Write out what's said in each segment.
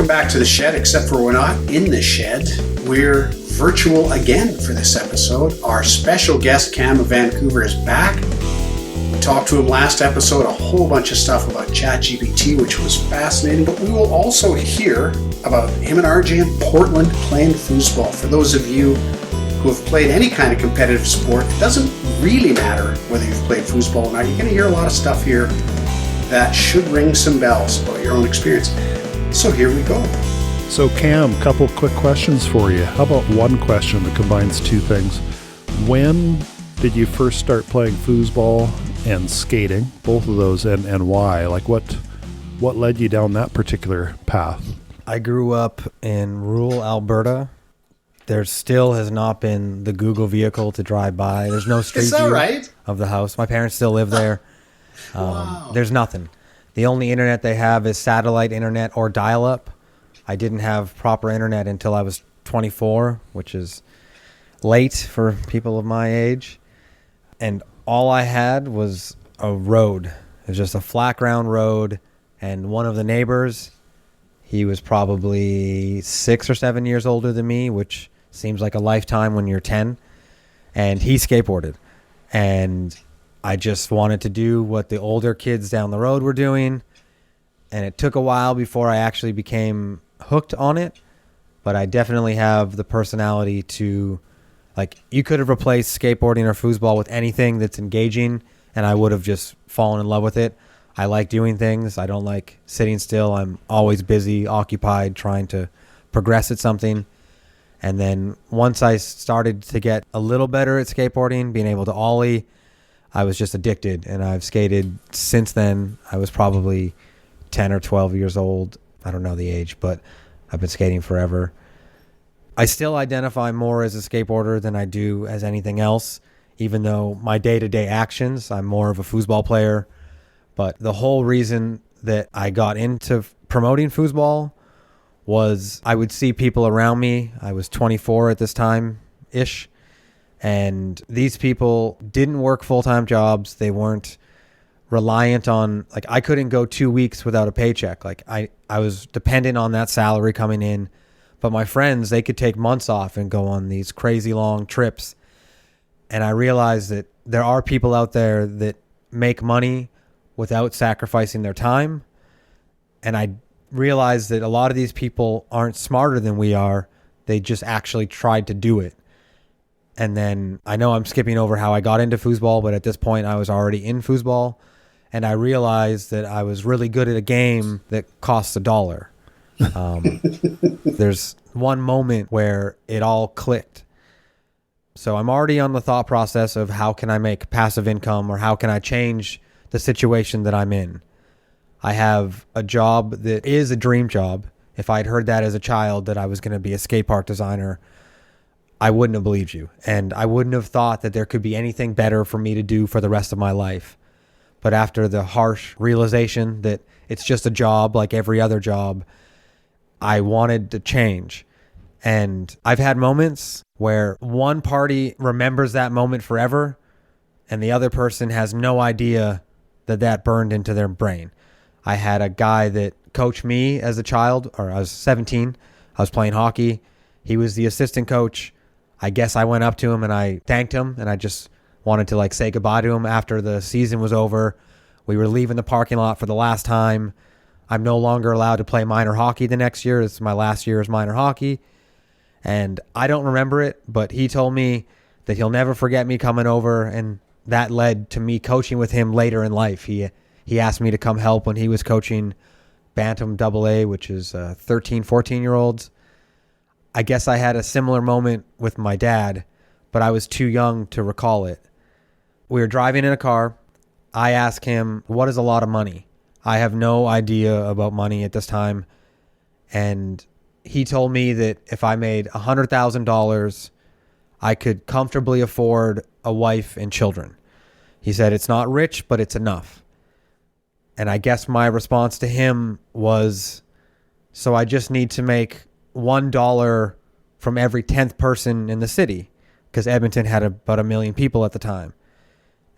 Welcome back to the shed, except for we're not in the shed. We're virtual again for this episode. Our special guest, Cam of Vancouver, is back. We talked to him last episode, a whole bunch of stuff about ChatGPT, which was fascinating, but we will also hear about him and RJ in Portland playing foosball. For those of you who have played any kind of competitive sport, it doesn't really matter whether you've played foosball or not. You're going to hear a lot of stuff here that should ring some bells about your own experience. So here we go. So Cam, couple quick questions for you. How about one question that combines two things? When did you first start playing foosball and skating, both of those, and why? Like what led you down that particular path? I grew up in rural Alberta. There still has not been the Google vehicle to drive by. There's no street view right? of the house. My parents still live there. Wow. There's nothing. The only internet they have is satellite internet or dial-up. I didn't have proper internet until I was 24, which is late for people of my age. And all I had was a road. It was just a flat ground road. And one of the neighbors, he was probably 6 or 7 years older than me, which seems like a lifetime when you're 10. And he skateboarded. And I just wanted to do what the older kids down the road were doing. And it took a while before I actually became hooked on it. But I definitely have the personality to, like, you could have replaced skateboarding or foosball with anything that's engaging, and I would have just fallen in love with it. I like doing things. I don't like sitting still. I'm always busy, occupied, trying to progress at something. And then once I started to get a little better at skateboarding, being able to ollie, I was just addicted, and I've skated since then. I was probably 10 or 12 years old. I don't know the age, but I've been skating forever. I still identify more as a skateboarder than I do as anything else, even though my day-to-day actions, I'm more of a foosball player. But the whole reason that I got into promoting foosball was I would see people around me. I was 24 at this time-ish. And these people didn't work full-time jobs. They weren't reliant on, like, I couldn't go 2 weeks without a paycheck. Like, I was dependent on that salary coming in. But my friends, they could take months off and go on these crazy long trips. And I realized that there are people out there that make money without sacrificing their time. And I realized that a lot of these people aren't smarter than we are. They just actually tried to do it. And then I know I'm skipping over how I got into foosball, but at this point I was already in foosball. And I realized that I was really good at a game that costs $1. There's one moment where it all clicked. So I'm already on the thought process of how can I make passive income, or how can I change the situation that I'm in. I have a job that is a dream job. If I'd heard that as a child, that I was going to be a skate park designer, I wouldn't have believed you. And I wouldn't have thought that there could be anything better for me to do for the rest of my life. But after the harsh realization that it's just a job like every other job, I wanted to change. And I've had moments where one party remembers that moment forever, and the other person has no idea that that burned into their brain. I had a guy that coached me as a child, or I was 17. I was playing hockey. He was the assistant coach. I guess I went up to him and I thanked him, and I just wanted to, like, say goodbye to him after the season was over. We were leaving the parking lot for the last time. I'm no longer allowed to play minor hockey the next year. It's my last year as minor hockey. And I don't remember it, but he told me that he'll never forget me coming over, and that led to me coaching with him later in life. He asked me to come help when he was coaching Bantam AA, which is 13, 14-year-olds. I guess I had a similar moment with my dad, but I was too young to recall it. We were driving in a car. I asked him, what is a lot of money? I have no idea about money at this time. And he told me that if I made $100,000, I could comfortably afford a wife and children. He said, it's not rich, but it's enough. And I guess my response to him was, so I just need to make $1 from every 10th person in the city, because Edmonton had about 1 million people at the time.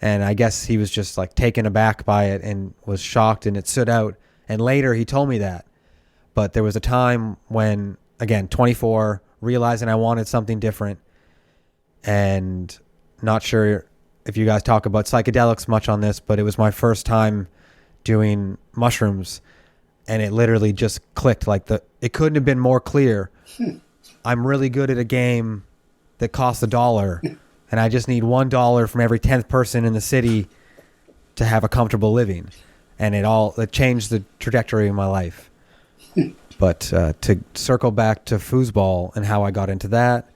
And I guess he was just, like, taken aback by it and was shocked, and it stood out. And later he told me that. But there was a time when, again, 24, realizing I wanted something different, and not sure if you guys talk about psychedelics much on this, but it was my first time doing mushrooms, and it literally just clicked. It couldn't have been more clear. I'm really good at a game that costs $1, and I just need $1 from every 10th person in the city to have a comfortable living. And it changed the trajectory of my life. But to circle back to foosball and how I got into that,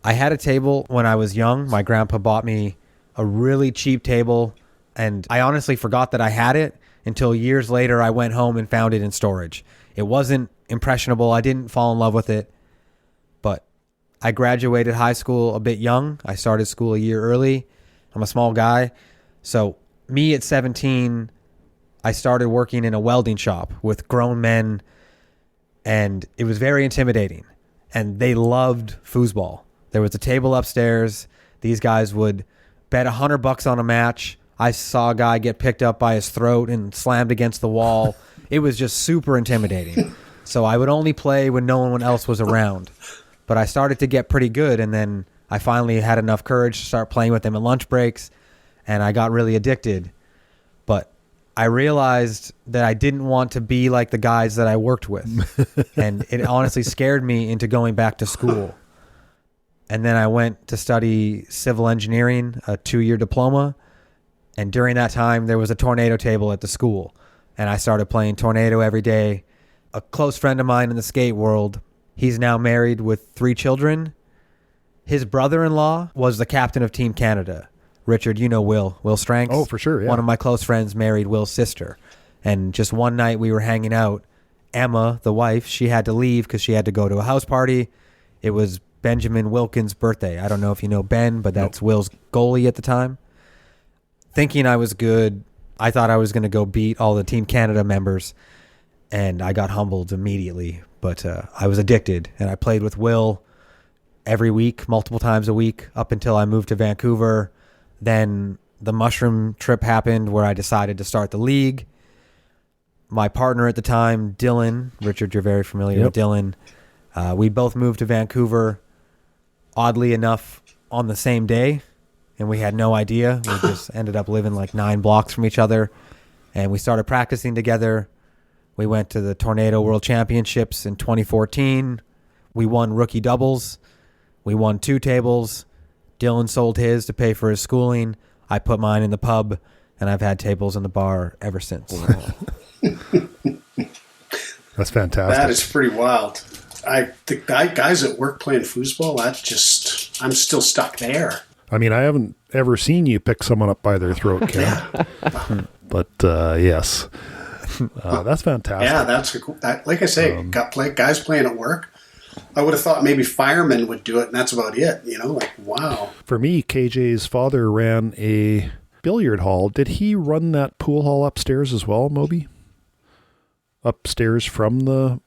I had a table when I was young. My grandpa bought me a really cheap table, and I honestly forgot that I had it until years later I went home and found it in storage. It wasn't impressionable. I didn't fall in love with it. But I graduated high school a bit young. I started school a year early. I'm a small guy. So me at 17, I started working in a welding shop with grown men, and it was very intimidating. And they loved foosball. There was a table upstairs. These guys would bet $100 on a match. I saw a guy get picked up by his throat and slammed against the wall. It was just super intimidating. So I would only play when no one else was around. But I started to get pretty good, and then I finally had enough courage to start playing with them at lunch breaks, and I got really addicted. But I realized that I didn't want to be like the guys that I worked with. And it honestly scared me into going back to school. And then I went to study civil engineering, a 2-year diploma. And during that time, there was a tornado table at the school. And I started playing tornado every day. A close friend of mine in the skate world, he's now married with 3 children. His brother-in-law was the captain of Team Canada. Richard, you know Will Strang's. Oh, for sure, yeah. One of my close friends married Will's sister. And just one night we were hanging out. Emma, the wife, she had to leave because she had to go to a house party. It was Benjamin Wilkins' birthday. I don't know if you know Ben, but that's Will's goalie at the time. Thinking I was good, I thought I was going to go beat all the Team Canada members, and I got humbled immediately. But I was addicted, and I played with Will every week, multiple times a week, up until I moved to Vancouver. Then the mushroom trip happened where I decided to start the league. My partner at the time, Dylan, Richard, you're very familiar with Dylan. We both moved to Vancouver, oddly enough, on the same day, and we had no idea. We just ended up living like 9 blocks from each other, and we started practicing together. We went to the Tornado World Championships in 2014. We won rookie doubles. We won 2 tables. Dylan sold his to pay for his schooling. I put mine in the pub, and I've had tables in the bar ever since. That's fantastic. That is pretty wild. The guys at work playing foosball, I'm still stuck there. I mean, I haven't ever seen you pick someone up by their throat, Cam. But yes, that's fantastic. Yeah, that's like I say, guys playing at work. I would have thought maybe firemen would do it, and that's about it. Like, wow. For me, KJ's father ran a billiard hall. Did he run that pool hall upstairs as well, Moby? Upstairs from the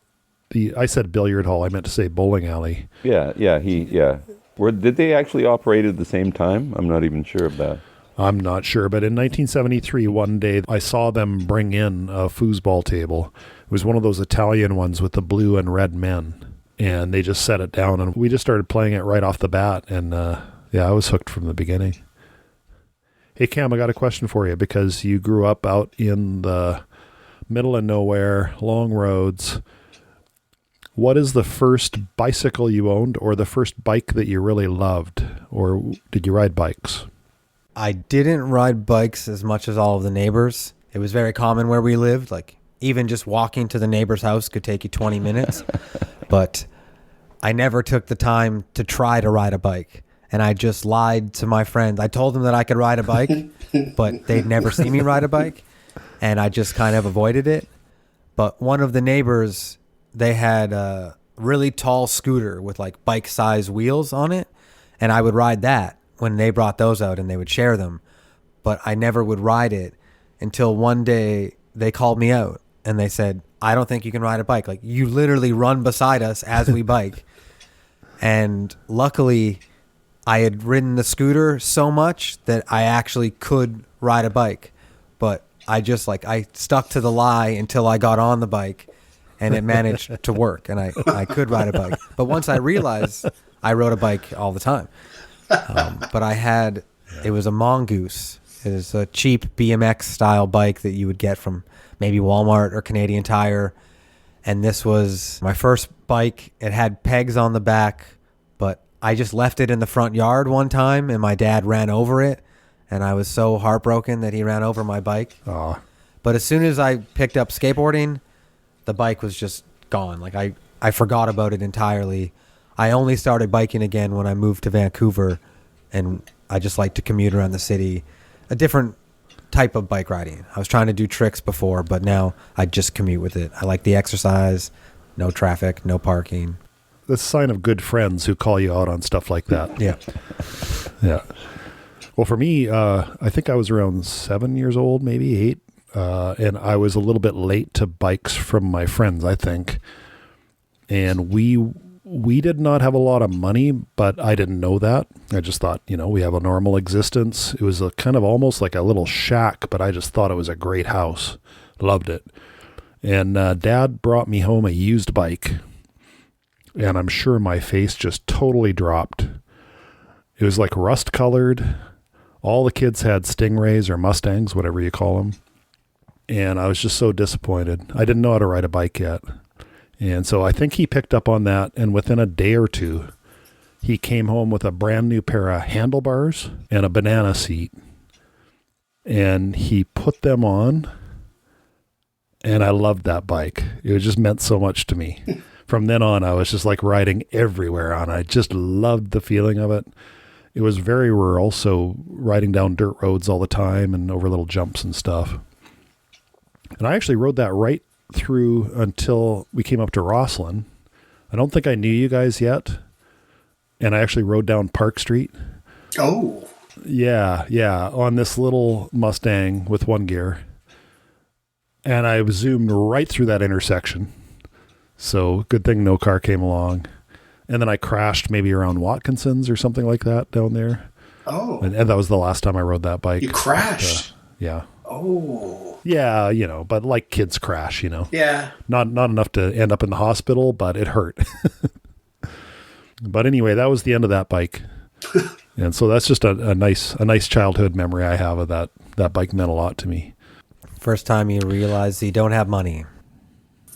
I said billiard hall. I meant to say bowling alley. Yeah. Did they actually operate at the same time? I'm not even sure of that. I'm not sure, but in 1973, one day, I saw them bring in a foosball table. It was one of those Italian ones with the blue and red men, and they just set it down, and we just started playing it right off the bat, and I was hooked from the beginning. Hey, Cam, I got a question for you, because you grew up out in the middle of nowhere, long roads. What is the first bicycle you owned, or the first bike that you really loved, or did you ride bikes? I didn't ride bikes as much as all of the neighbors. It was very common where we lived. Like, even just walking to the neighbor's house could take you 20 minutes. But I never took the time to try to ride a bike. And I just lied to my friends. I told them that I could ride a bike, but they'd never see me ride a bike. And I just kind of avoided it. But one of the neighbors, they had a really tall scooter with like bike-size wheels on it. And I would ride that when they brought those out, and they would share them. But I never would ride it until one day they called me out and they said, I don't think you can ride a bike. Like, you literally run beside us as we bike. And luckily I had ridden the scooter so much that I actually could ride a bike. But I stuck to the lie until I got on the bike. and it managed to work, and I could ride a bike. But once I realized I rode a bike all the time, but it was a Mongoose. It was a cheap BMX style bike that you would get from maybe Walmart or Canadian Tire. And this was my first bike. It had pegs on the back, but I just left it in the front yard one time, and my dad ran over it. And I was so heartbroken that he ran over my bike. Aw. But as soon as I picked up skateboarding, the bike was just gone. Like I forgot about it entirely. I only started biking again when I moved to Vancouver, and I just like to commute around the city. A different type of bike riding. I was trying to do tricks before, but now I just commute with it. I like the exercise, no traffic, no parking. That's a sign of good friends who call you out on stuff like that. Yeah. Yeah. Well, for me, I think I was around 7 years old, maybe 8. And I was a little bit late to bikes from my friends, I think. And we did not have a lot of money, but I didn't know that. I just thought, we have a normal existence. It was a kind of almost like a little shack, but I just thought it was a great house. Loved it. And Dad brought me home a used bike, and I'm sure my face just totally dropped. It was like rust colored. All the kids had Stingrays or Mustangs, whatever you call them. And I was just so disappointed. I didn't know how to ride a bike yet. And so I think he picked up on that, and within a day or two, he came home with a brand new pair of handlebars and a banana seat. And he put them on, and I loved that bike. It just meant so much to me. From then on, I was just like riding everywhere on it. I just loved the feeling of it. It was very rural, so riding down dirt roads all the time and over little jumps and stuff. And I actually rode that right through until we came up to Rosslyn. I don't think I knew you guys yet. And I actually rode down Park Street. Oh. Yeah, on this little Mustang with one gear. And I zoomed right through that intersection. So good thing no car came along. And then I crashed maybe around Watkinson's or something like that down there. Oh. And that was the last time I rode that bike. You crashed? Yeah. Oh. Yeah, but like kids crash, Yeah. Not enough to end up in the hospital, but it hurt. But anyway, that was the end of that bike. And so that's just a nice childhood memory I have of that. That bike meant a lot to me. First time you realize you don't have money.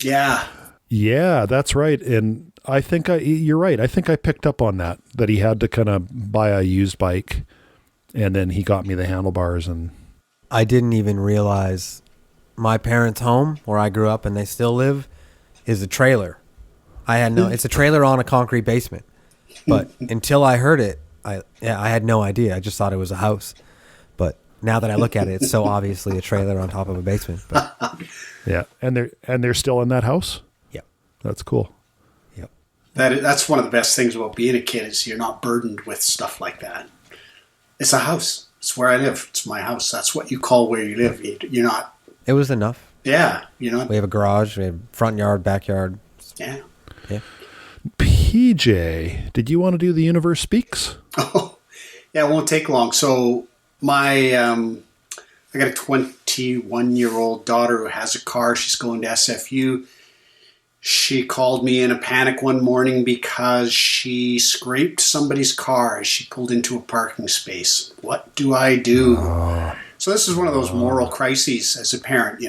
Yeah. Yeah, that's right. And I think you're right. I think I picked up on that he had to kind of buy a used bike, and then he got me the handlebars. And I didn't even realize my parents' home, where I grew up and they still live, is a trailer. It's a trailer on a concrete basement. But until I heard it, I had no idea. I just thought it was a house. But now that I look at it, it's so obviously a trailer on top of a basement. But yeah, and they're still in that house? Yep. That's cool. Yep. That's one of the best things about being a kid is you're not burdened with stuff like that. It's a house. It's where I live. It's my house. That's what you call where you live. You're not. It was enough. Yeah. You're not. We have a garage. We have front yard, backyard. Yeah. Yeah. PJ, did you want to do The Universe Speaks? Oh, yeah, it won't take long. So I got a 21-year-old daughter who has a car. She's going to SFU. She called me in a panic one morning because she scraped somebody's car as she pulled into a parking space. What do I do? So this is one of those moral crises as a parent,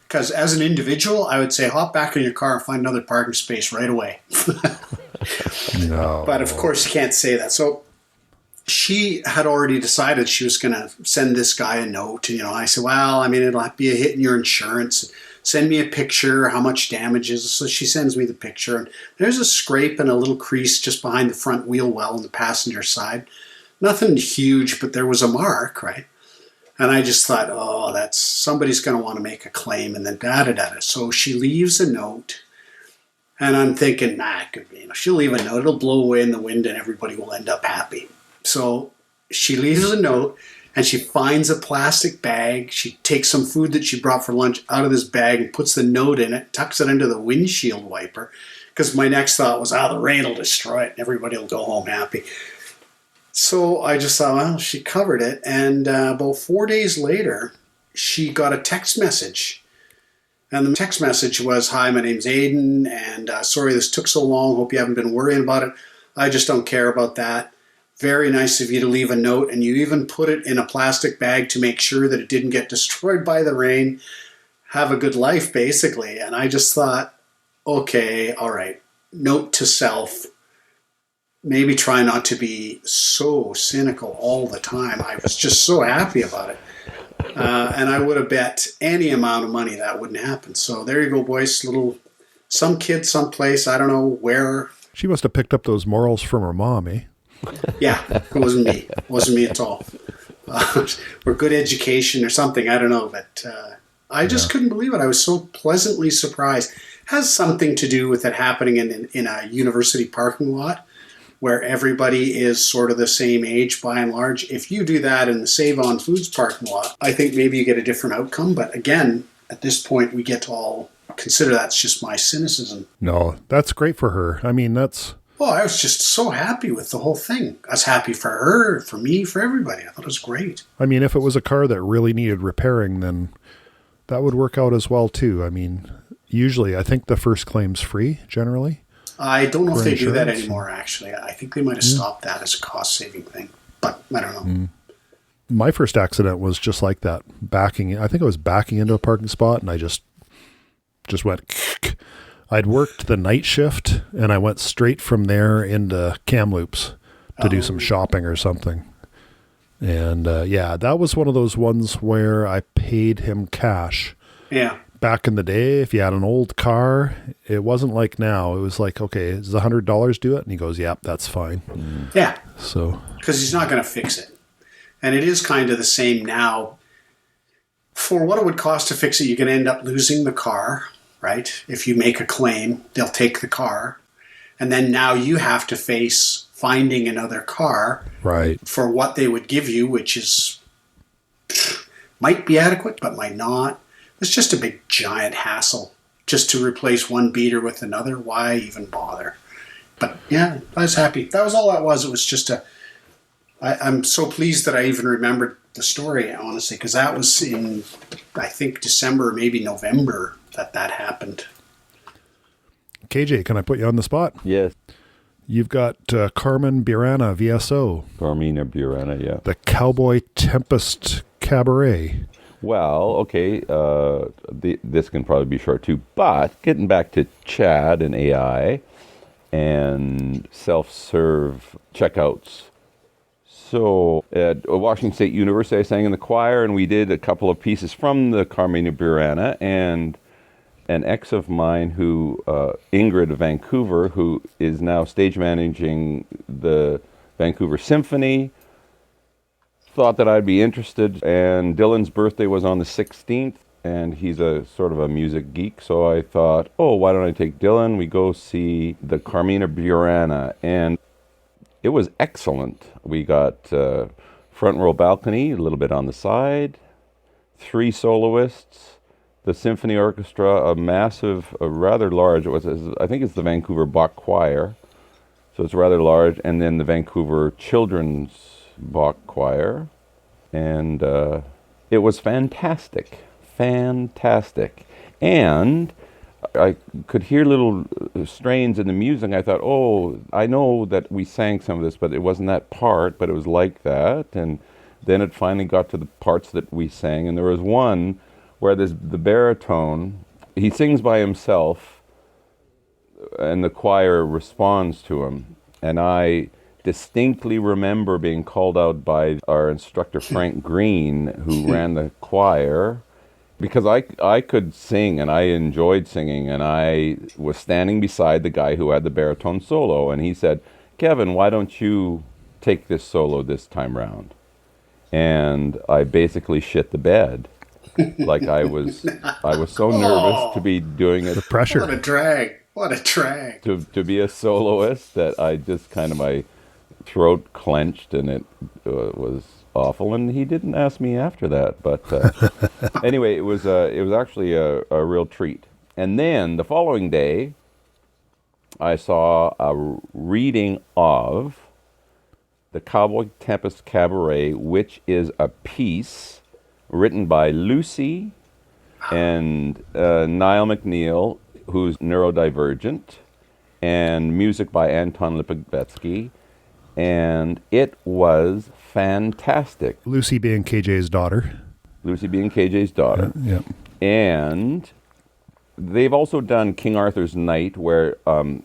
Because as an individual, I would say hop back in your car and find another parking space right away. No. But of course you can't say that. So she had already decided she was going to send this guy a note. I said, well, it'll be a hit in your insurance. Send me a picture, how much damage is. So she sends me the picture. And there's a scrape and a little crease just behind the front wheel well on the passenger side. Nothing huge, but there was a mark, right? And I just thought, that's somebody's going to want to make a claim, and then da-da-da-da. So she leaves a note, and I'm thinking, she'll leave a note. It'll blow away in the wind, and everybody will end up happy. So she leaves a note, and she finds a plastic bag. She takes some food that she brought for lunch out of this bag and puts the note in it, tucks it into the windshield wiper, because my next thought was, the rain will destroy it, and everybody will go home happy. So I just thought, she covered it. And about 4 days later, she got a text message. And the text message was, "Hi, my name's Aiden, and sorry this took so long. Hope you haven't been worrying about it. I just don't care about that. Very nice of you to leave a note, and you even put it in a plastic bag to make sure that it didn't get destroyed by the rain. Have a good life," basically. And I just thought, okay, all right. Note to self, maybe try not to be so cynical all the time. I was just so happy about it. And I would have bet any amount of money that wouldn't happen. So there you go, boys. Some kid someplace, I don't know where. She must have picked up those morals from her mom, eh? Yeah, it wasn't me. It wasn't me at all. Or good education or something, I don't know. But I just couldn't believe it. I was so pleasantly surprised. Has something to do with it happening in a university parking lot where everybody is sort of the same age by and large. If you do that in the Save On Foods parking lot, I think maybe you get a different outcome. But again, at this point, we get to all consider that's just my cynicism. No, that's great for her. I mean, that's... Well, I was just so happy with the whole thing. I was happy for her, for me, for everybody. I thought it was great. I mean, if it was a car that really needed repairing, then that would work out as well, too. I mean, usually, I think the first claim's free, generally. I don't know if they do that insurance. anymore, actually. I think they might have stopped that as a cost-saving thing. But I don't know. My first accident was just like that. I think I was backing into a parking spot, and I just went... I'd worked the night shift, and I went straight from there into Kamloops to do some shopping or something. And that was one of those ones where I paid him cash. Yeah. Back in the day, if you had an old car, it wasn't like now. It was like, okay, does $100 do it? And he goes, "Yep, that's fine." Yeah. So, because he's not going to fix it. And it is kind of the same now. For what it would cost to fix it, you're going to end up losing the car, right? If you make a claim, they'll take the car. And then now you have to face finding another car right. for what they would give you, which is might be adequate, but might not. It's just a big, giant hassle just to replace one beater with another. Why even bother? But yeah, I was happy. That was all that was. It was just I'm so pleased that I even remembered the story, honestly, because that was in, I think, December, maybe November that happened. KJ, can I put you on the spot? Yes. You've got Carmen Burana, VSO. Carmina Burana, yeah. The Cowboy Tempest Cabaret. Well, okay, this can probably be short too, but getting back to Chad and AI and self-serve checkouts. So at Washington State University, I sang in the choir, and we did a couple of pieces from the Carmina Burana, and an ex of mine Ingrid of Vancouver, who is now stage managing the Vancouver Symphony, thought that I'd be interested, and Dylan's birthday was on the 16th, and he's a sort of a music geek, so I thought, why don't I take Dylan? We go see the Carmina Burana, and it was excellent. We got front row balcony, a little bit on the side, 3 soloists, the symphony orchestra, a rather large, I think it's the Vancouver Bach Choir, so it's rather large, and then the Vancouver Children's Bach Choir, and it was fantastic, and I could hear little strains in the music. I thought, I know that we sang some of this, but it wasn't that part, but it was like that, and then it finally got to the parts that we sang, and there was one where the baritone, he sings by himself, and the choir responds to him, and I distinctly remember being called out by our instructor Frank Green, who ran the choir, because I could sing and I enjoyed singing, and I was standing beside the guy who had the baritone solo, and he said, "Kevin, why don't you take this solo this time round?" And I basically shit the bed. Like I was so nervous to be doing it. The pressure. What a drag. To be a soloist that I just kind of, my throat clenched, and it was awful, and he didn't ask me after that, but anyway, it was actually a real treat. And then the following day I saw a reading of the Cowboy Tempest Cabaret, which is a piece written by Lucy and Niall McNeil, who's neurodivergent, and music by Anton Lipovetsky, and it was fantastic. Lucy being KJ's daughter. Lucy being KJ's daughter. Yeah. And they've also done King Arthur's Knight, where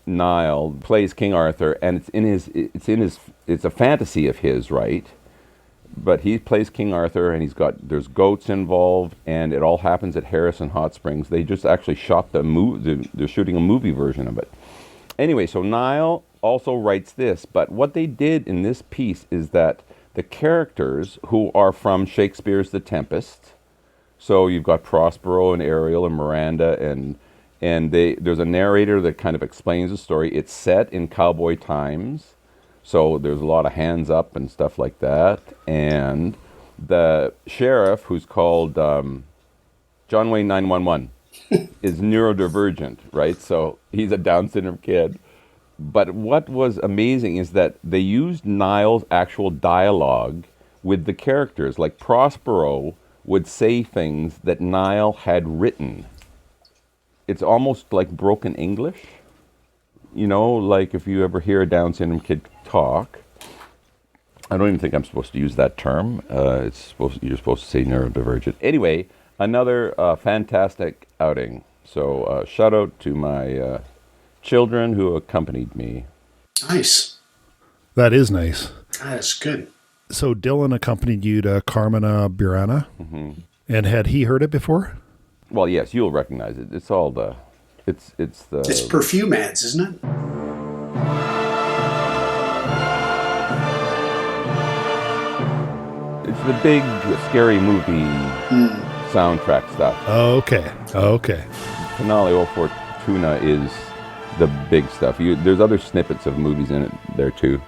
Niall plays King Arthur, and it's a fantasy of his, right? But he plays King Arthur, and there's goats involved, and it all happens at Harrison Hot Springs. They just actually shot they're shooting a movie version of it. Anyway, so Niall also writes this, but what they did in this piece is that the characters who are from Shakespeare's The Tempest, so you've got Prospero and Ariel and Miranda, and there's a narrator that kind of explains the story. It's set in cowboy times, so there's a lot of hands up and stuff like that. And the sheriff, who's called John Wayne 911, is neurodivergent, right? So he's a Down syndrome kid. But what was amazing is that they used Niall's actual dialogue with the characters. Like Prospero would say things that Niall had written. It's almost like broken English. You know, like if you ever hear a Down syndrome kid talk, I don't even think I'm supposed to use that term. You're supposed to say neurodivergent. Anyway, another fantastic outing. So shout out to my children who accompanied me. Nice. That is nice. That is good. So Dylan accompanied you to Carmina Burana, and had he heard it before? Well, yes, you'll recognize it. It's all the, it's perfume ads, isn't it? It's the big scary movie soundtrack stuff. Okay. Finale O Fortuna is the big stuff. There's other snippets of movies in it there too.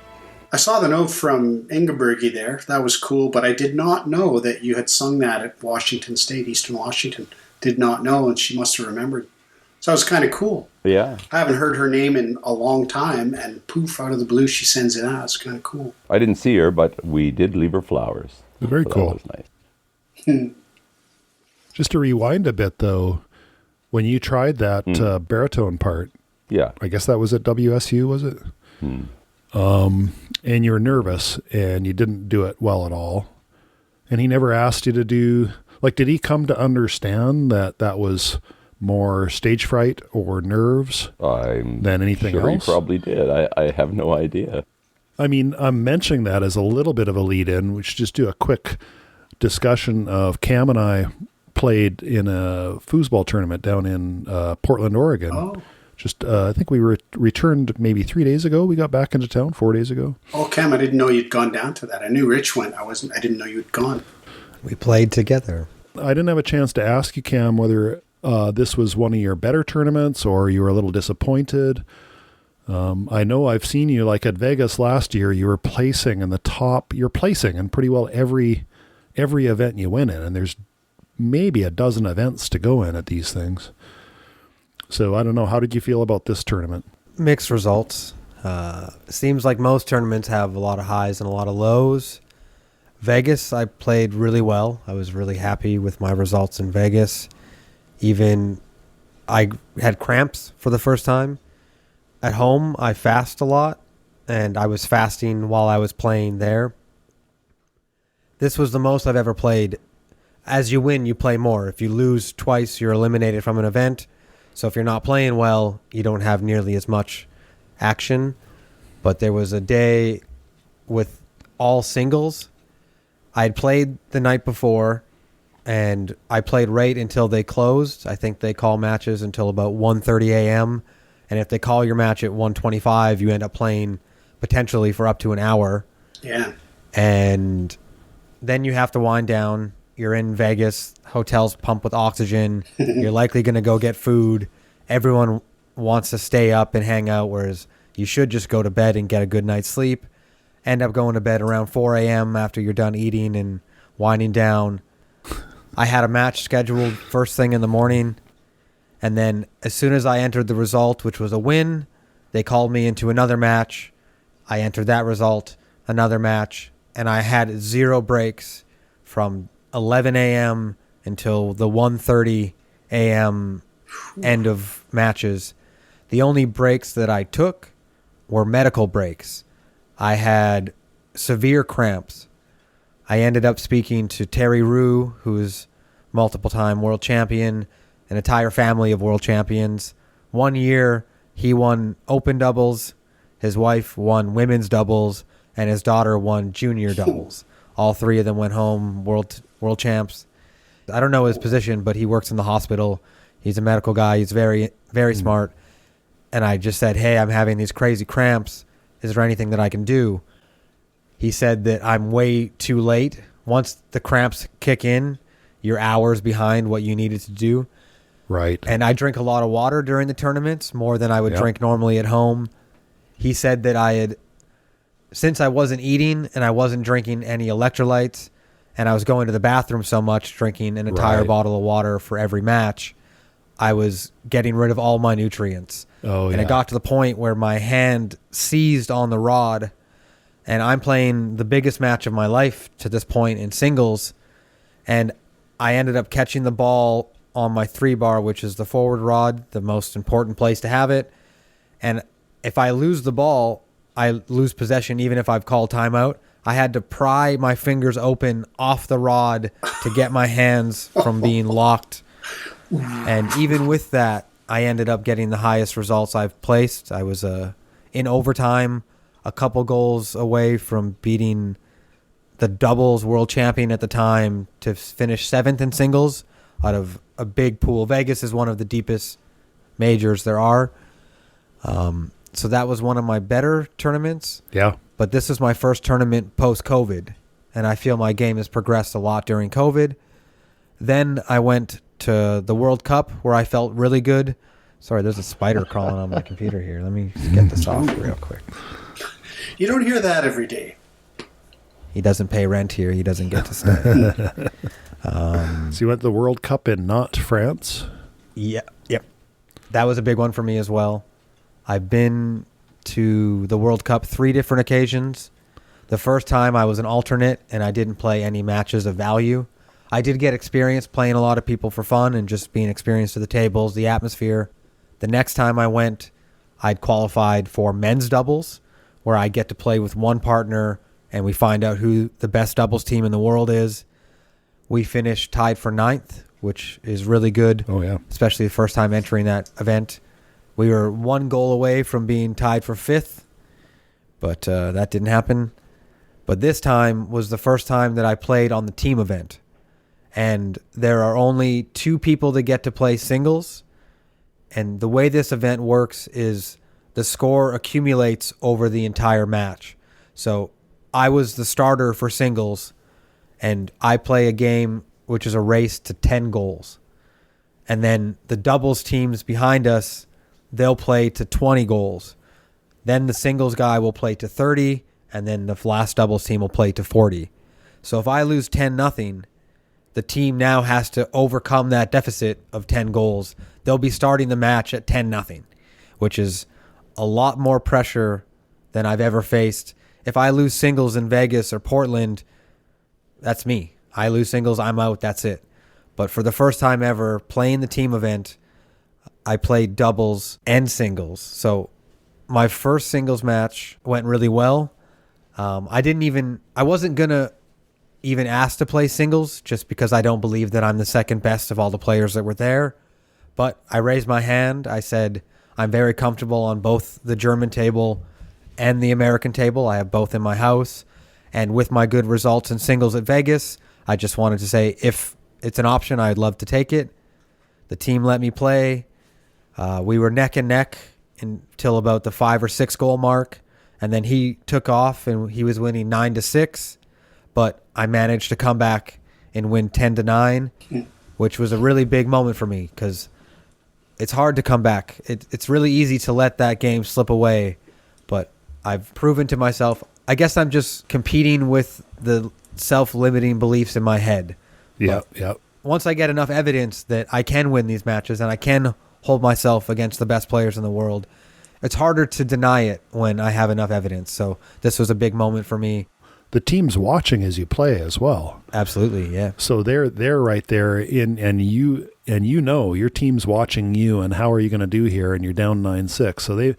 I saw the note from Ingebergie there. That was cool, but I did not know that you had sung that at Washington State, Eastern Washington. Did not know, and she must have remembered. So it was kind of cool. Yeah. I haven't heard her name in a long time, and poof, out of the blue, she sends it out. It's kind of cool. I didn't see her, but we did leave her flowers. Very cool. That was nice. Just to rewind a bit, though, when you tried that baritone part, yeah, I guess that was at WSU, was it? And you were nervous, and you didn't do it well at all. And he never asked you to do, like, did he come to understand that that was more stage fright or nerves than anything sure else? He probably did. I have no idea. I mean, I'm mentioning that as a little bit of a lead-in. We should just do a quick discussion of Cam and I played in a foosball tournament down in Portland, Oregon. Oh. Just, I think we returned maybe 3 days ago. We got back into town 4 days ago. Oh, Cam, I didn't know you'd gone down to that. I knew Rich went. I didn't know you'd gone. We played together. I didn't have a chance to ask you, Cam, whether this was one of your better tournaments or you were a little disappointed. I know I've seen you, like at Vegas last year, you were placing in the top. You're placing in pretty well every event you win in, and there's maybe a dozen events to go in at these things. So I don't know. How did you feel about this tournament? Mixed results. Seems like most tournaments have a lot of highs and a lot of lows. Vegas, I played really well. I was really happy with my results in Vegas. Even I had cramps for the first time. At home, I fast a lot, and I was fasting while I was playing there. This was the most I've ever played. As you win, you play more. If you lose twice, you're eliminated from an event. So if you're not playing well, you don't have nearly as much action. But there was a day with all singles. I had played the night before, and I played right until they closed. I think they call matches until about 1:30 a.m., and if they call your match at 1:25, you end up playing potentially for up to an hour. Yeah. And then you have to wind down. You're in Vegas, hotels pump with oxygen. You're likely going to go get food. Everyone wants to stay up and hang out, whereas you should just go to bed and get a good night's sleep. End up going to bed around 4 a.m. after you're done eating and winding down. I had a match scheduled first thing in the morning. And then as soon as I entered the result, which was a win, they called me into another match. I entered that result, another match, and I had 0 breaks from 11 a.m. until the 1:30 a.m. end of matches. The only breaks that I took were medical breaks. I had severe cramps. I ended up speaking to Terry Rue, who's multiple-time world champion, an entire family of world champions. 1 year, he won open doubles, his wife won women's doubles, and his daughter won junior doubles. All three of them went home world champs. I don't know his position, but he works in the hospital. He's a medical guy. He's very, very smart. And I just said, hey, I'm having these crazy cramps. Is there anything that I can do? He said that I'm way too late. Once the cramps kick in, you're hours behind what you needed to do. Right. And I drink a lot of water during the tournaments, more than I would drink normally at home. He said that since I wasn't eating and I wasn't drinking any electrolytes, and I was going to the bathroom so much, drinking an entire bottle of water for every match, I was getting rid of all my nutrients. And it got to the point where my hand seized on the rod, and I'm playing the biggest match of my life to this point in singles, and I ended up catching the ball on my 3-bar, which is the forward rod, the most important place to have it. And if I lose the ball, I lose possession even if I've called timeout. I had to pry my fingers open off the rod to get my hands from being locked. And even with that, I ended up getting the highest results I've placed. I was in overtime, a couple goals away from beating the doubles world champion at the time to finish 7th in singles out of a big pool. Vegas is one of the deepest majors there are. So that was one of my better tournaments. Yeah. But this is my first tournament post-COVID, and I feel my game has progressed a lot during COVID. Then I went to the World Cup, where I felt really good. Sorry, there's a spider crawling on my computer here. Let me get this off real quick. You don't hear that every day. He doesn't pay rent here. He doesn't get to stay. So you went to the World Cup in Nantes, France? Yep. That was a big one for me as well. I've been to the World Cup 3 different occasions. The first time I was an alternate and I didn't play any matches of value. I did get experience playing a lot of people for fun and just being experienced to the tables, the atmosphere. The next time I went, I'd qualified for men's doubles, where I get to play with one partner and we find out who the best doubles team in the world is. We finished tied for 9th, which is really good. Oh, yeah. Especially the first time entering that event. We were 1 goal away from being tied for 5th, but that didn't happen. But this time was the first time that I played on the team event. And there are only 2 people that get to play singles. And the way this event works is the score accumulates over the entire match. So I was the starter for singles, and I play a game which is a race to 10 goals. And then the doubles teams behind us, they'll play to 20 goals. Then the singles guy will play to 30, and then the last doubles team will play to 40. So if I lose 10-0, the team now has to overcome that deficit of 10 goals. They'll be starting the match at 10-0, which is a lot more pressure than I've ever faced. If I lose singles in Vegas or Portland, that's me. I lose singles, I'm out, that's it. But for the first time ever playing the team event, I played doubles and singles. So my first singles match went really well. I wasn't going to even ask to play singles just because I don't believe that I'm the second best of all the players that were there. But I raised my hand. I said, I'm very comfortable on both the German table and the American table. I have both in my house. And with my good results in singles at Vegas, I just wanted to say if it's an option, I'd love to take it. The team let me play. We were neck and neck until about the 5 or 6 goal mark. And then he took off and he was winning 9-6. But I managed to come back and win 10-9, which was a really big moment for me because it's hard to come back. It's really easy to let that game slip away. But I've proven to myself, I guess I'm just competing with the self-limiting beliefs in my head. Yeah. Once I get enough evidence that I can win these matches and I can hold myself against the best players in the world, it's harder to deny it when I have enough evidence. So this was a big moment for me. the team's watching as you play as well. Absolutely, yeah. So they're right there and you know your team's watching you, and how are you going to do here? And you're down 9-6. So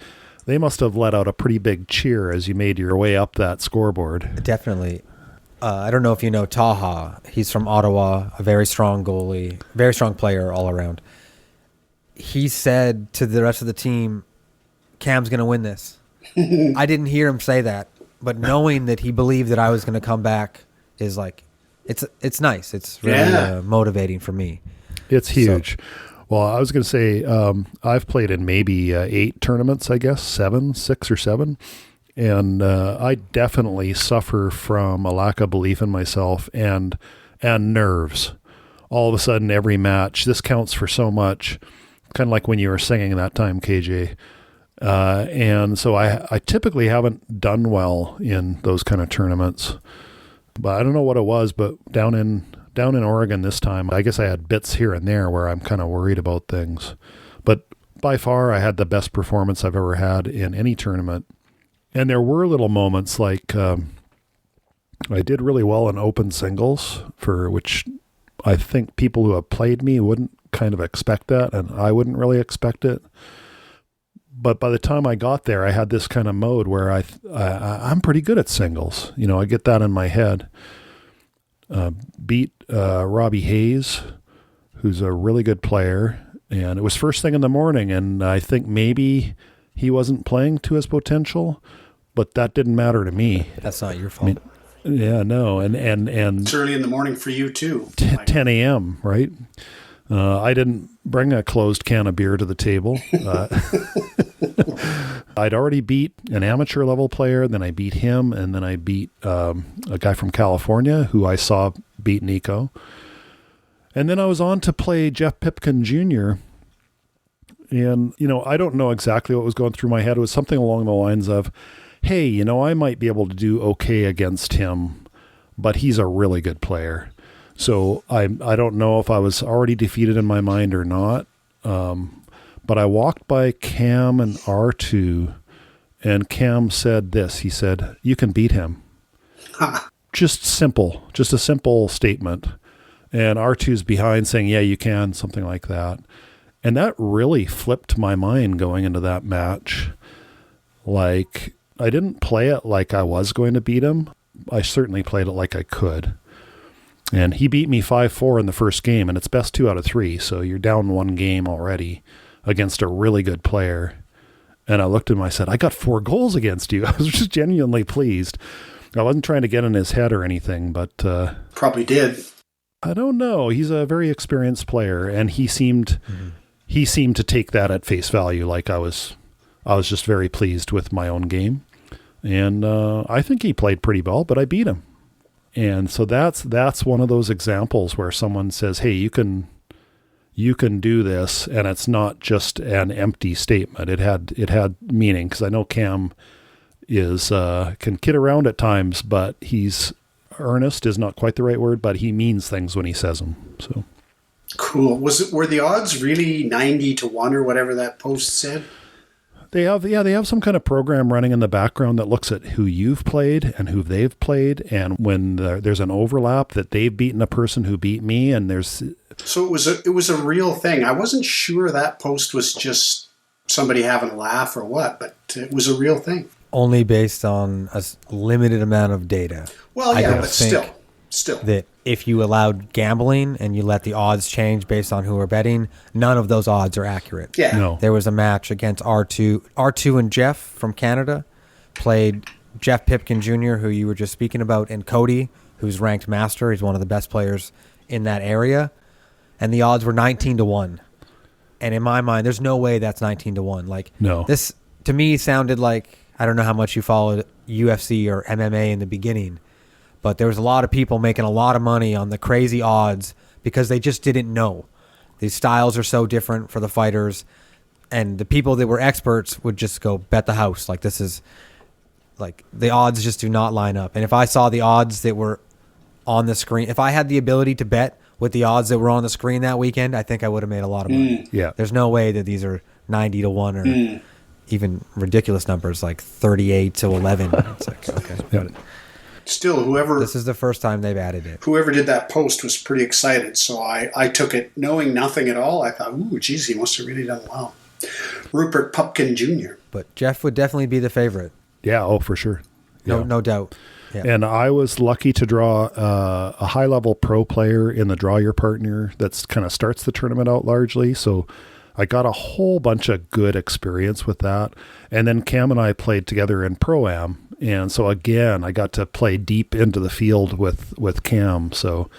they must have let out a pretty big cheer as you made your way up that scoreboard. Definitely. I don't know if you know Taha. He's from Ottawa, a very strong goalie, very strong player all around. He said to the rest of the team, Cam's going to win this. I didn't hear him say that, but knowing that he believed that I was going to come back is like, it's nice. It's really motivating for me. It's huge. Well, I was going to say, I've played in maybe 8 tournaments, I guess, 6 or 7. And I definitely suffer from a lack of belief in myself and nerves. All of a sudden, every match, this counts for so much, kind of like when you were singing that time, KJ. And so I typically haven't done well in those kind of tournaments. But I don't know what it was, but down in Oregon this time, I guess I had bits here and there where I'm kind of worried about things. But by far, I had the best performance I've ever had in any tournament. And there were little moments like I did really well in open singles, for which I think people who have played me wouldn't kind of expect that, and I wouldn't really expect it. But by the time I got there, I had this kind of mode where I'm pretty good at singles. You know, I get that in my head. Beat Robbie Hayes, who's a really good player, and it was first thing in the morning, and I think maybe he wasn't playing to his potential, but that didn't matter to me. That's not your fault. I mean, yeah, no, and it's early in the morning for you too. 10 a.m., right? I didn't bring a closed can of beer to the table. I'd already beat an amateur level player, then I beat him, and then I beat a guy from California who I saw beat Nico. And then I was on to play Jeff Pipkin Jr., and, you know, I don't know exactly what was going through my head. It was something along the lines of, hey, you know, I might be able to do okay against him, but he's a really good player. So I don't know if I was already defeated in my mind or not. But I walked by Cam and R2, and Cam said this. He said, "You can beat him." Just a simple statement. And R2's behind saying, "Yeah, you can," something like that. And that really flipped my mind going into that match. Like, I didn't play it like I was going to beat him. I certainly played it like I could. And he beat me 5-4 in the first game, and it's best 2 out of 3. So you're down 1 game already against a really good player. And I looked at him, I said, "I got 4 goals against you." I was just genuinely pleased. I wasn't trying to get in his head or anything, but... probably did. I don't know. He's a very experienced player, and he seemed to take that at face value. Like I was just very pleased with my own game. And I think he played pretty well, but I beat him. And so that's one of those examples where someone says, "Hey, you can do this," and it's not just an empty statement. It had meaning, because I know Cam can kid around at times, but he's earnest is not quite the right word, but he means things when he says them. So cool. Were the odds really 90-1 or whatever that post said? They have some kind of program running in the background that looks at who you've played and who they've played, and when there's an overlap that they've beaten a person who beat me, and there's... So it was a real thing. I wasn't sure that post was just somebody having a laugh or what, but it was a real thing. Only based on a limited amount of data. Well, yeah, but still. That if you allowed gambling and you let the odds change based on who are betting, none of those odds are accurate. Yeah. No. There was a match against R2. R2 and Jeff from Canada played Jeff Pipkin Jr., who you were just speaking about, and Cody, who's ranked master. He's one of the best players in that area. And the odds were 19-1. And in my mind, there's no way that's 19-1. Like, no. This, to me, sounded like, I don't know how much you followed UFC or MMA in the beginning, but there was a lot of people making a lot of money on the crazy odds because they just didn't know. These styles are so different for the fighters, and the people that were experts would just go bet the house. Like, this is, like, the odds just do not line up. And if I saw the odds that were on the screen, if I had the ability to bet with the odds that were on the screen that weekend, I think I would have made a lot of money. Yeah. There's no way that these are 90-1 or even ridiculous numbers like 38-11. It's like, okay. Yeah. still, whoever This is the first time they've added it. did that post was pretty excited. So I took it knowing nothing at all. I thought, ooh, geez, he must have really done well. Rupert Pupkin Jr. But Jeff would definitely be the favorite. Yeah, oh, for sure. No, Yeah. no doubt. Yeah. And I was lucky to draw a high-level pro player in the Draw Your Partner that's kind of starts the tournament out largely. So I got a whole bunch of good experience with that. And then Cam and I played together in Pro-Am. And so, again, I got to play deep into the field with Cam. So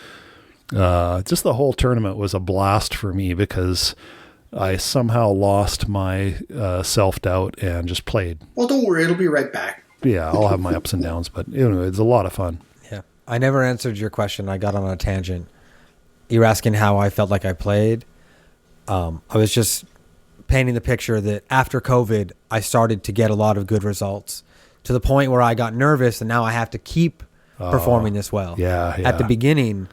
just the whole tournament was a blast for me because I somehow lost my self-doubt and just played. Well, don't worry. It'll be right back. Yeah, I'll have my ups and downs, but anyway, it's a lot of fun. Yeah. I never answered your question. I got on a tangent. You were asking how I felt like I played. I was just painting the picture that after COVID, I started to get a lot of good results to the point where I got nervous and now I have to keep performing this well. Yeah. At the beginning,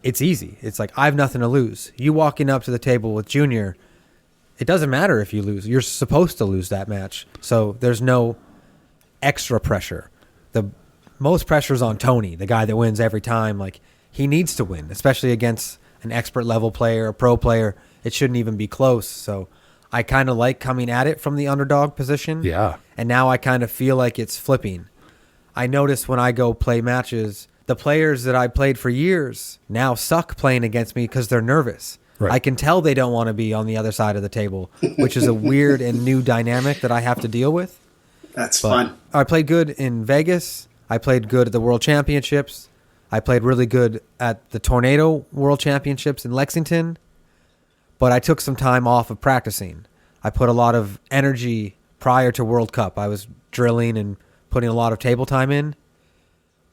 it's easy. It's like, I have nothing to lose. You walking up to the table with Junior, it doesn't matter if you lose. You're supposed to lose that match. So there's no extra pressure. The most pressure is on Tony, the guy that wins every time. Like, he needs to win, especially against an expert level player, a pro player. It shouldn't even be close. So I kind of like coming at it from the underdog position. Yeah. And now I kind of feel like it's flipping. I notice when I go play matches, the players that I played for years now suck playing against me because they're nervous. Right. I can tell they don't want to be on the other side of the table, which is a weird and new dynamic that I have to deal with. That's But fun. I played good in Vegas. I played good at the World Championships. I played really good at the Tornado World Championships in Lexington. But I took some time off of practicing. I put a lot of energy prior to World Cup. I was drilling and putting a lot of table time in.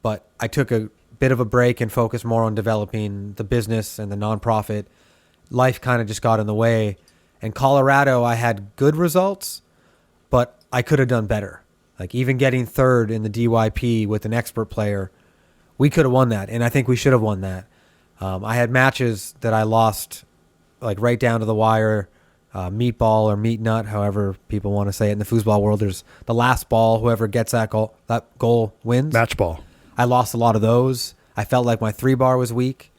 But I took a bit of a break and focused more on developing the business and the nonprofit. Life kind of just got in the way. In Colorado, I had good results, but I could have done better. Like, even getting third in the DYP with an expert player, we could have won that, and I think we should have won that. I had matches that I lost, like, right down to the wire, meatball or meat nut, however people want to say it in the foosball world. There's the last ball, whoever gets that goal wins. Match ball. I lost a lot of those. I felt like my 3-bar was weak.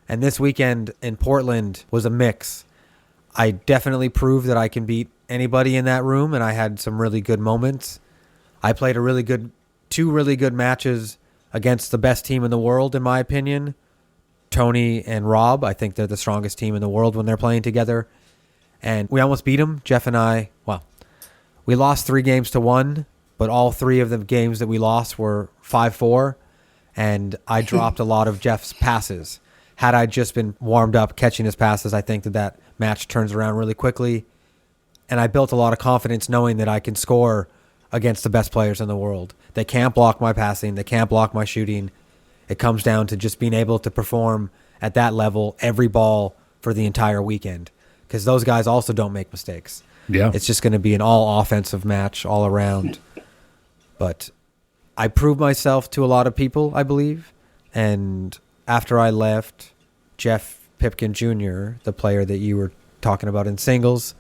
And this weekend in Portland was a mix. I definitely proved that I can beat anybody in that room, and I had some really good moments. I played two really good matches against the best team in the world, in my opinion. Tony and Rob, I think they're the strongest team in the world when they're playing together. And we almost beat them. Jeff and I, we lost 3-1, but all 3 of the games that we lost were 5-4, and I dropped a lot of Jeff's passes. Had I just been warmed up catching his passes, I think that match turns around really quickly. And I built a lot of confidence knowing that I can score against the best players in the world. They can't block my passing. They can't block my shooting. It comes down to just being able to perform at that level every ball for the entire weekend, because those guys also don't make mistakes. Yeah. It's just going to be an all offensive match all around. But I proved myself to a lot of people, I believe. And after I left, Jeff Pipkin Jr., the player that you were talking about in singles,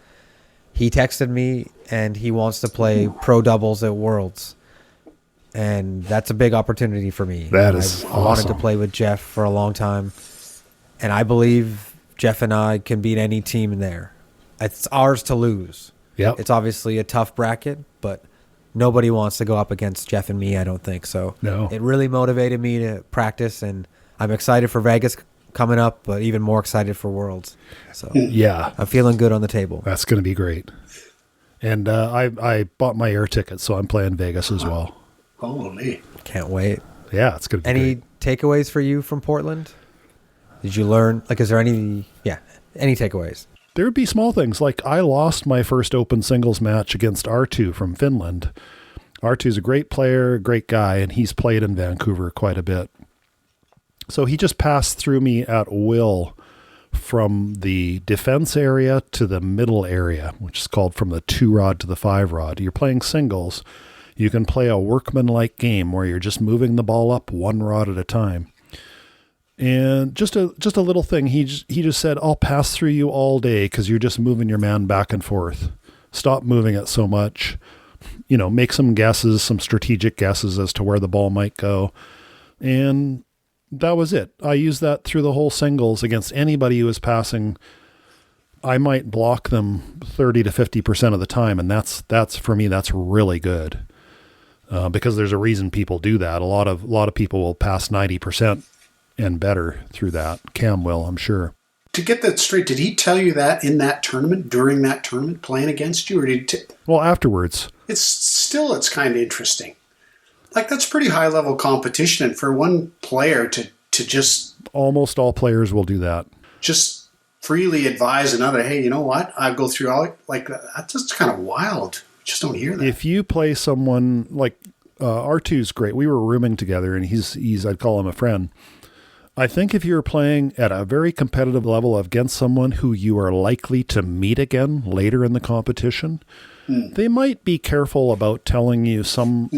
he texted me and he wants to play pro doubles at Worlds. And that's a big opportunity for me. That is I wanted to awesome. play with Jeff for a long time. And I believe Jeff and I can beat any team in there. It's ours to lose. Yep. It's obviously a tough bracket, but nobody wants to go up against Jeff and me, I don't think. So No. it really motivated me to practice, and I'm excited for Vegas coming up, but even more excited for Worlds. So Yeah. I'm feeling good on the table. That's going to be great. And I bought my air ticket, so I'm playing Vegas as well. Holy. Can't wait. Yeah, it's going to be Any great. takeaways for you from Portland? Did you learn, is there any takeaways? There would be small things, like I lost my first open singles match against R2 from Finland. R2's a great player, great guy, and he's played in Vancouver quite a bit. So he just passed through me at will from the defense area to the middle area, which is called from the 2-rod to the 5-rod. You're playing singles. You can play a workman-like game where you're just moving the ball up 1 rod at a time. And just a little thing, he just said, I'll pass through you all day because you're just moving your man back and forth. Stop moving it so much. make some guesses, some strategic guesses as to where the ball might go. And that was it. I used that through the whole singles against anybody who was passing. I might block them 30 to 50% of the time. And that's for me, that's really good. Because there's a reason people do that. A lot of people will pass 90% and better through that. Cam will, I'm sure. To get that straight, did he tell you that in that tournament, during that tournament, playing against you? Or did he well, afterwards. It's kind of interesting. Like, that's pretty high-level competition. And for one player to just... Almost all players will do that. Just freely advise another, hey, you know what? I go through all... Like, that's just kind of wild. You just don't hear that. If you play someone like... R2's great. We were rooming together, and he's I'd call him a friend. I think if you're playing at a very competitive level against someone who you are likely to meet again later in the competition, they might be careful about telling you some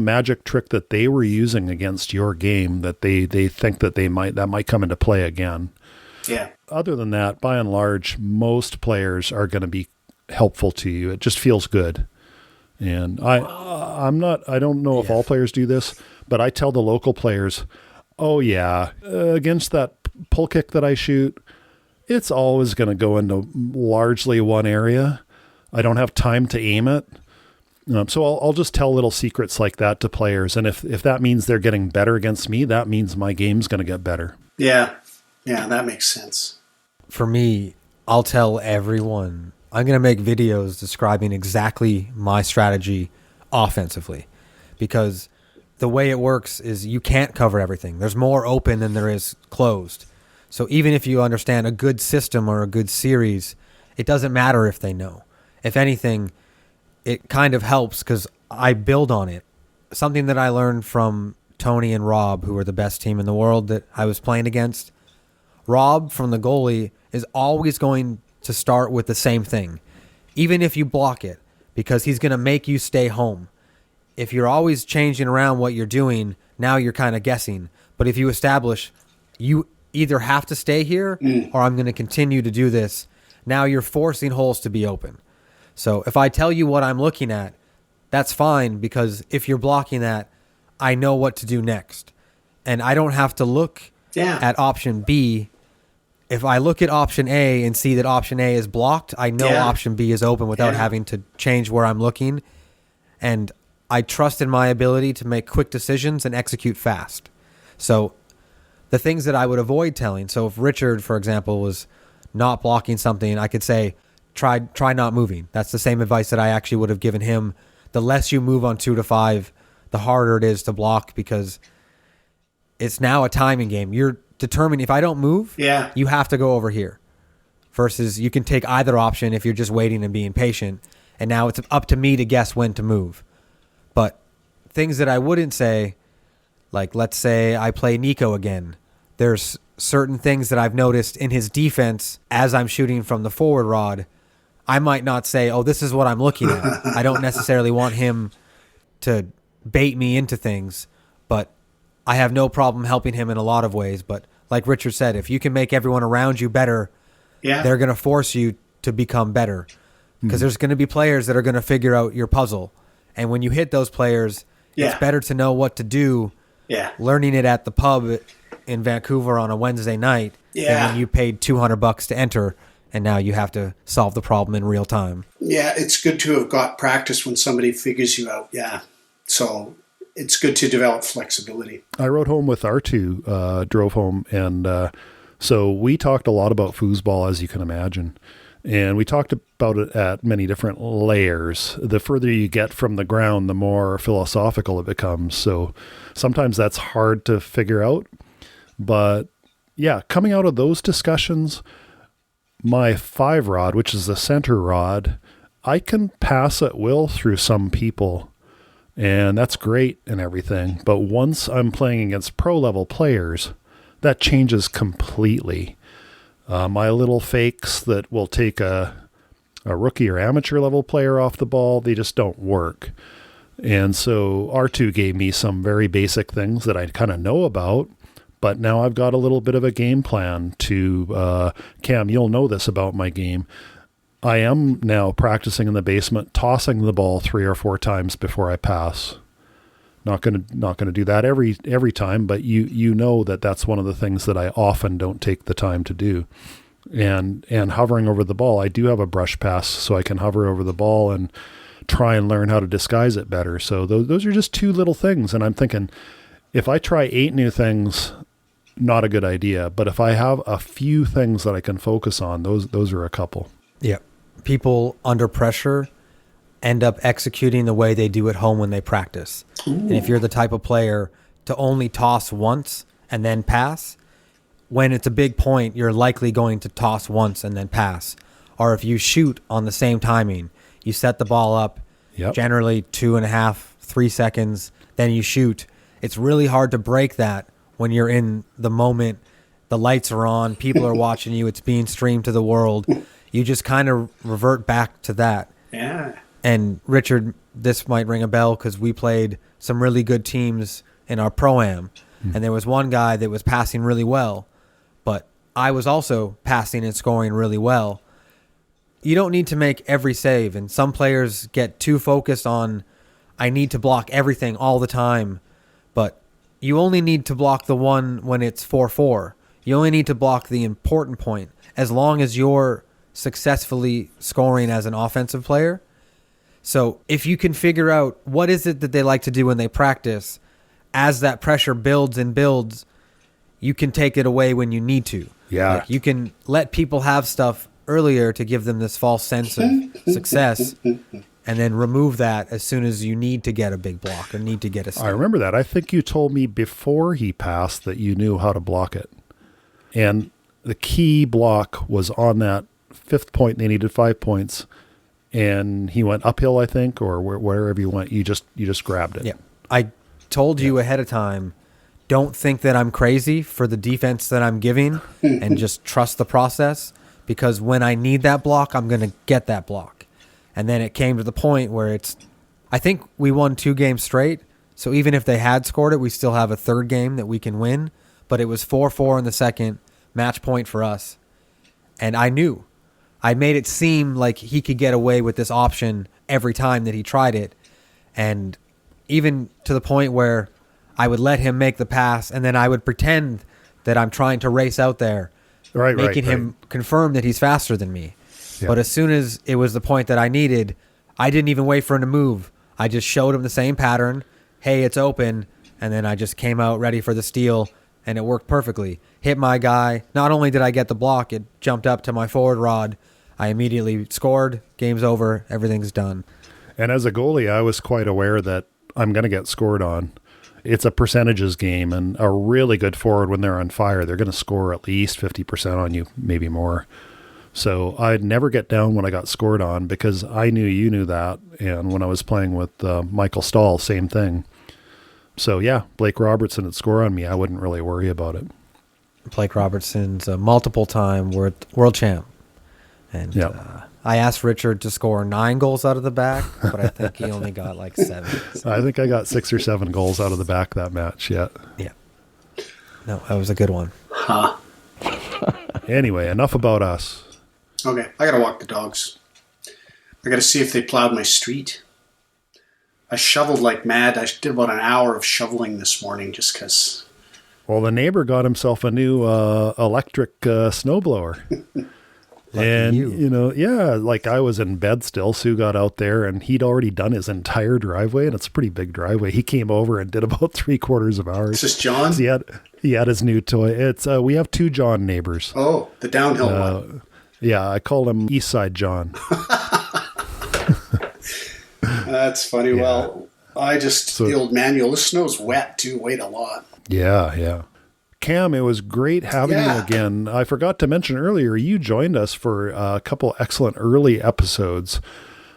magic trick that they were using against your game that they think that might come into play again. Yeah. Other than that, by and large, most players are going to be helpful to you. It just feels good. And I don't know if all players do this, but I tell the local players, oh yeah, against that pull kick that I shoot, it's always going to go into largely one area. I don't have time to aim it. So I'll just tell little secrets like that to players. And if that means they're getting better against me, that means my game's going to get better. Yeah. Yeah, that makes sense. For me, I'll tell everyone, I'm going to make videos describing exactly my strategy offensively, because the way it works is you can't cover everything. There's more open than there is closed. So even if you understand a good system or a good series, it doesn't matter if they know. If anything, it kind of helps because I build on it. Something that I learned from Tony and Rob, who are the best team in the world that I was playing against. Rob, from the goalie, is always going to start with the same thing, even if you block it, because he's going to make you stay home. If you're always changing around what you're doing, now you're kind of guessing. But if you establish, you either have to stay here or I'm going to continue to do this, now you're forcing holes to be open. So if I tell you what I'm looking at, that's fine, because if you're blocking that, I know what to do next. And I don't have to look at option B. If I look at option A and see that option A is blocked, I know option B is open without having to change where I'm looking. And I trust in my ability to make quick decisions and execute fast. So the things that I would avoid telling. So if Richard, for example, was not blocking something, I could say, try not moving. That's the same advice that I actually would have given him. The less you move on 2 to 5, the harder it is to block, because it's now a timing game. You're determining, if I don't move, you have to go over here. Versus you can take either option if you're just waiting and being patient. And now it's up to me to guess when to move. But things that I wouldn't say, like let's say I play Nico again. There's certain things that I've noticed in his defense as I'm shooting from the forward rod. I might not say, oh, this is what I'm looking at. I don't necessarily want him to bait me into things, but I have no problem helping him in a lot of ways. But like Richard said, if you can make everyone around you better, they're going to force you to become better, because there's going to be players that are going to figure out your puzzle. And when you hit those players, it's better to know what to do. Learning it at the pub in Vancouver on a Wednesday night than when you paid $200 to enter and now you have to solve the problem in real time. Yeah, it's good to have got practice when somebody figures you out. Yeah. So it's good to develop flexibility. I rode home with R2, drove home, and so we talked a lot about foosball, as you can imagine. And we talked about it at many different layers. The further you get from the ground, the more philosophical it becomes. So sometimes that's hard to figure out. But yeah, coming out of those discussions, my 5 rod, which is the center rod, I can pass at will through some people. And that's great and everything. But once I'm playing against pro level players, that changes completely. My little fakes that will take a rookie or amateur level player off the ball, they just don't work. And so R2 gave me some very basic things that I kind of know about, but now I've got a little bit of a game plan to, Cam, you'll know this about my game. I am now practicing in the basement, tossing the ball 3 or 4 times before I pass. Not gonna do that every time, but you know that's one of the things that I often don't take the time to do. And hovering over the ball, I do have a brush pass, so I can hover over the ball and try and learn how to disguise it better. So those are just 2 little things, and I'm thinking, if I try 8 new things, not a good idea. But if I have a few things that I can focus on, those are a couple. Yeah. People under pressure end up executing the way they do at home when they practice. Ooh. And if you're the type of player to only toss once and then pass, when it's a big point, you're likely going to toss once and then pass. Or if you shoot on the same timing, you set the ball up, generally 2.5, 3 seconds, then you shoot. It's really hard to break that when you're in the moment. The lights are on, people are watching you, it's being streamed to the world. You just kind of revert back to that. Yeah. And Richard, this might ring a bell because we played some really good teams in our Pro-Am. And there was one guy that was passing really well, but I was also passing and scoring really well. You don't need to make every save, and some players get too focused on, I need to block everything all the time, but you only need to block the one when it's 4-4. You only need to block the important point. As long as you're successfully scoring as an offensive player. So if you can figure out what is it that they like to do when they practice, as that pressure builds and builds, you can take it away when you need to. Yeah. Like you can let people have stuff earlier to give them this false sense of success, and then remove that as soon as you need to get a big block or need to get a steal. I remember that. I think you told me before he passed that you knew how to block it. And the key block was on that 5th point. They needed 5 points. And he went uphill, I think, or wherever you went, you just grabbed it. Yeah. I told you ahead of time, don't think that I'm crazy for the defense that I'm giving and just trust the process, because when I need that block, I'm going to get that block. And then it came to the point where I think we won 2 games straight. So even if they had scored it, we still have a 3rd game that we can win. But it was 4-4 in the second, match point for us. And I knew. I made it seem like he could get away with this option every time that he tried it. And even to the point where I would let him make the pass, and then I would pretend that I'm trying to race out there, making him confirm that he's faster than me. Yeah. But as soon as it was the point that I needed, I didn't even wait for him to move. I just showed him the same pattern. Hey, it's open. And then I just came out ready for the steal, and it worked perfectly. Hit my guy. Not only did I get the block, it jumped up to my forward rod. I immediately scored. Game's over. Everything's done. And as a goalie, I was quite aware that I'm going to get scored on. It's a percentages game, and a really good forward, when they're on fire, they're going to score at least 50% on you, maybe more. So I'd never get down when I got scored on, because I knew you knew that. And when I was playing with Michael Stahl, same thing. So yeah, Blake Robertson would score on me. I wouldn't really worry about it. Blake Robertson's a multiple-time world champ. And I asked Richard to score 9 goals out of the back, but I think he only got like 7. So. I think I got 6 or 7 goals out of the back that match, yeah. Yeah. No, that was a good one. Huh. Anyway, enough about us. Okay, I gotta walk the dogs. I gotta see if they plowed my street. I shoveled like mad. I did about an hour of shoveling this morning just because. Well, the neighbor got himself a new electric snowblower. And, like I was in bed still. Sue got out there, and he'd already done his entire driveway, and it's a pretty big driveway. He came over and did about 3/4 of ours. Is this John? He had his new toy. It's we have 2 John neighbors. Oh, the downhill one. Yeah, I call him Eastside John. That's funny. Yeah. Well, the old manual. The snow's wet too. Wait a lot. Yeah. Cam, it was great having you again. I forgot to mention earlier, you joined us for a couple excellent early episodes.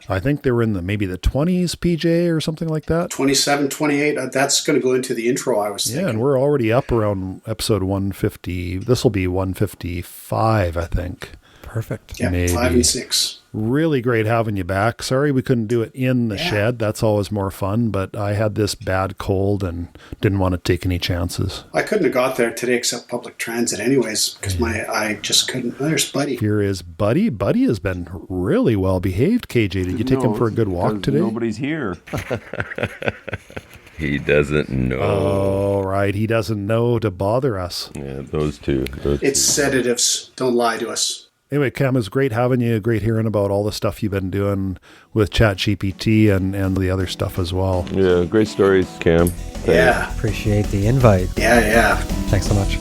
I think they were in maybe the 20s, PJ, or something like that. 27, 28. That's going to go into the intro, I was thinking. Yeah, and we're already up around episode 150. This will be 155, I think. Perfect. Yeah, Maybe. 5 and 6. Really great having you back. Sorry we couldn't do it in the Yeah. shed. That's always more fun, but I had this bad cold and didn't want to take any chances. I couldn't have got there today except public transit anyways, because I just couldn't. There's Buddy. Here is Buddy. Buddy has been really well behaved, KJ. Did you take him for a good walk today? Nobody's here. He doesn't know. Oh, right. He doesn't know to bother us. Yeah, those two. It's sedatives. Don't lie to us. Anyway, Cam, it's great having you. Great hearing about all the stuff you've been doing with ChatGPT and the other stuff as well. Yeah, great stories, Cam. Yeah. Appreciate the invite. Yeah. Thanks so much.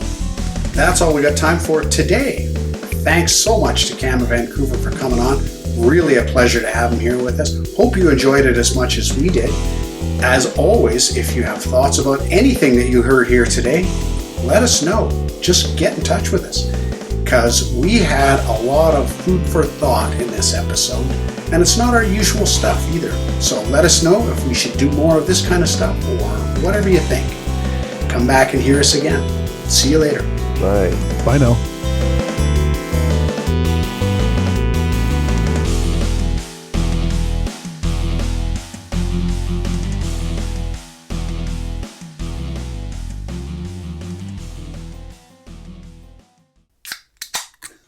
That's all we got time for today. Thanks so much to Cam of Vancouver for coming on. Really a pleasure to have him here with us. Hope you enjoyed it as much as we did. As always, if you have thoughts about anything that you heard here today, let us know. Just get in touch with us, because we had a lot of food for thought in this episode, and it's not our usual stuff either. So let us know if we should do more of this kind of stuff or whatever you think. Come back and hear us again. See you later. Bye. Bye now.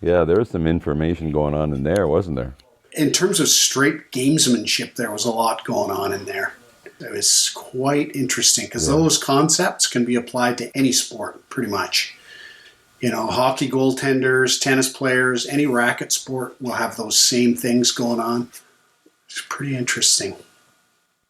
Yeah, there was some information going on in there, wasn't there? In terms of straight gamesmanship, there was a lot going on in there. It was quite interesting because those concepts can be applied to any sport, pretty much. You know, hockey goaltenders, tennis players, any racket sport will have those same things going on. It's pretty interesting.